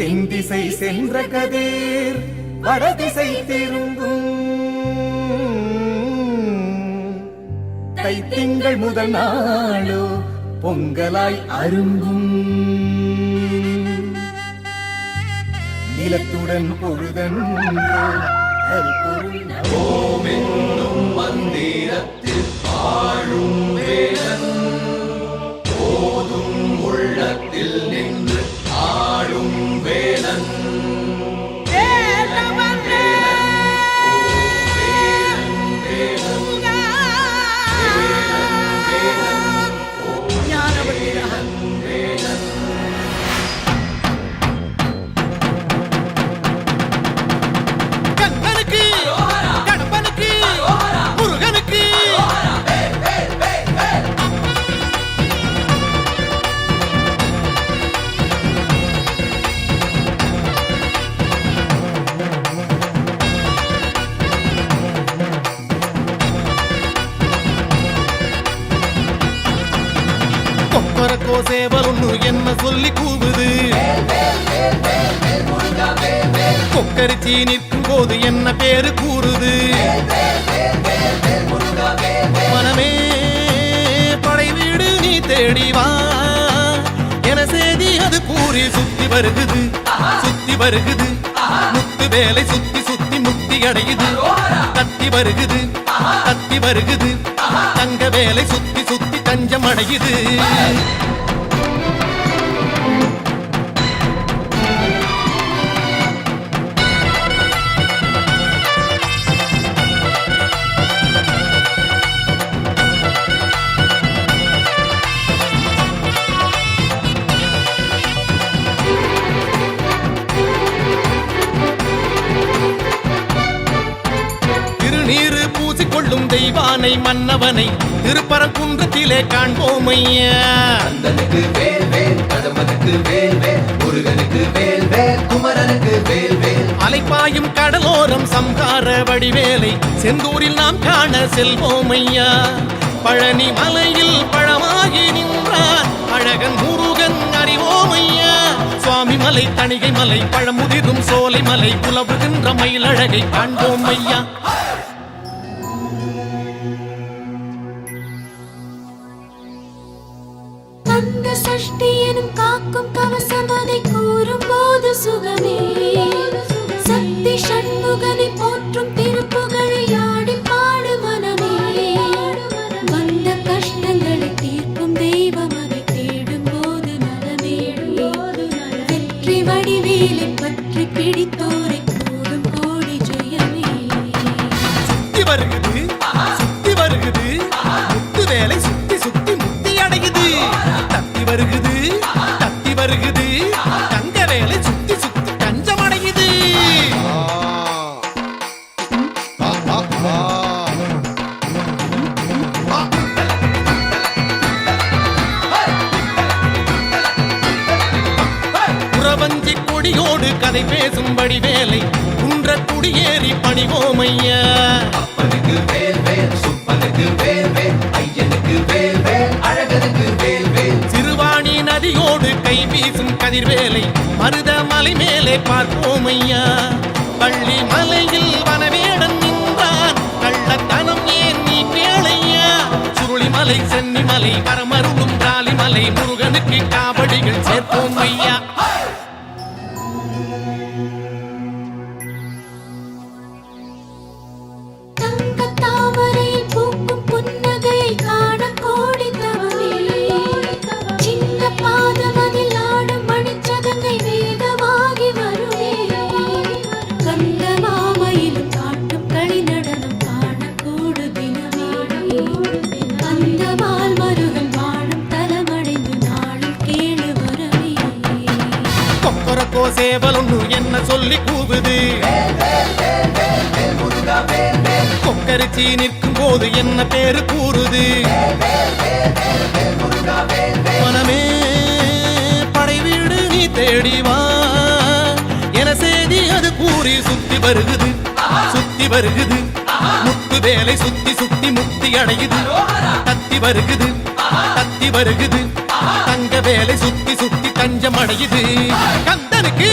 தென் திசை சென்ற கதிர் வடதிசை திரும்பும். தைத்திங்கள் முதல் நாளோ பொங்கலாய் அரும்பும். நிலத்துடன் பொழுதன் ஓம் என்னும் மந்திரத்தில் ஆழும் வேலன் போதும் உள்ளத்தில் நின்று ஆளும் வேலன். சேவலொன்னு என்ன சொல்லி கூவுது, கொக்கரிச்சி நிற்கும் போது என்ன பேரு கூறுது. மனமே படை வீடு நீ தேடிவா என செய்தி அது கூறி சுத்தி வருகுது சுத்தி வருகுது. முத்து வேலை சுத்தி சுத்தி முக்தி அடையுது. கத்தி வருகுது கத்தி வருகுது. தங்க வேலை சுத்தி சுத்தி தஞ்சம் அடையுது. திருநீரு பூசிக்கொள்ளும் தெய்வானை மன்னவனை திருப்பரங்குன்றத்திலே காண்போமையா. கந்தனுக்கு வேல் வேல், கடம்பனுக்கு வேல் வேல், முருகனுக்கு வேல் வேல், குமரனுக்கு வேல் வேல். அலைப்பாயும் கடலோரம் சம்ஹார வடிவேலை செந்தூரில் நாம் காண செல்வோமையா. பழனி மலையில் பழமாகி நின்றார் அழகன் முருகன் அறிவோமையா. சுவாமி மலை, தணிகை மலை, பழமுதிரும் சோலை மலை, புலவுகின்ற மயிலழகை காண்போமையா. கந்த சஷ்டி எனும் காக்கும் கவசம் அதை கூறும் போது சுகமே. சக்தி சண்முகனை போற்றும் திருப்புகழை ஆடி பாடு மனமே. வந்த கஷ்டங்களை தீர்க்கும் தெய்வம் அதை தேடும் போது நலமே. வெற்றி வடிவேலை பற்றி பிடித்தோரை கூடும் கோடி ஜெயமே. சுத்தி வருகுது சுத்தி வருகுது. முத்து வேலை சுத்தி சுத்தி முக்தி அடையுது. தத்தி வருகுது தத்தி வருகுது. தங்க வேலை சுத்தி சுத்தி தஞ்சம் அடையுது. புறவஞ்சி கொடியோடு கதை பேசும்படி வேலை குன்ற குடியேறி பணிவோமையா. அப்பனுக்கு வேல் வேல், சுப்பனுக்கு வேல் வேல், ஐயனுக்கு வேல் வேல், அழகனுக்கு வேல் வேல். சிறுவாணி நதியோடு கை வீசும் கதிர்வேலை மருத மலை மேலே பார்ப்போமையா. பள்ளி மலையில் வனவேடன் நின்றான் கள்ளத்தனம் ஏன் நீ கேளையா. சுருளிமலை, சென்னிமலை, பரமருளும் காளிமலை, முருகனுக்கு காவடிகள் சேர்ப்போமையா. தங்க தாமரையில் பூக்கும் புன்னகையை காண கோடி தவமே. சின்ன பாதமதில் ஆடும் மணிச்சதங்கை வேதமாகி வருமே. கந்த மாமையிலும் காட்டும் களி நடனம் காண கூடு தினமே. அந்த மால் மருகன் வாழும் தலமடைந்து நாளும் கேளு வரவே. கொக்கரக்கோ சேவலொன்னு என்ன சொல்லி கூவுது, கொக்கரிச்சி நிற்கும் போது என்ன பேரு கூறுது. மனமே படை வீடு நீ தேடிவா என செய்தி அது கூறி சுத்தி வருகுது சுத்தி வருகுது. முத்து வேலை சுத்தி சுத்தி முக்தி அடையுது. தத்தி வருகுது தத்தி வருகுது. தங்க வேலை சுத்தி சுத்தி தஞ்சம் அடையுது கந்தனுக்கு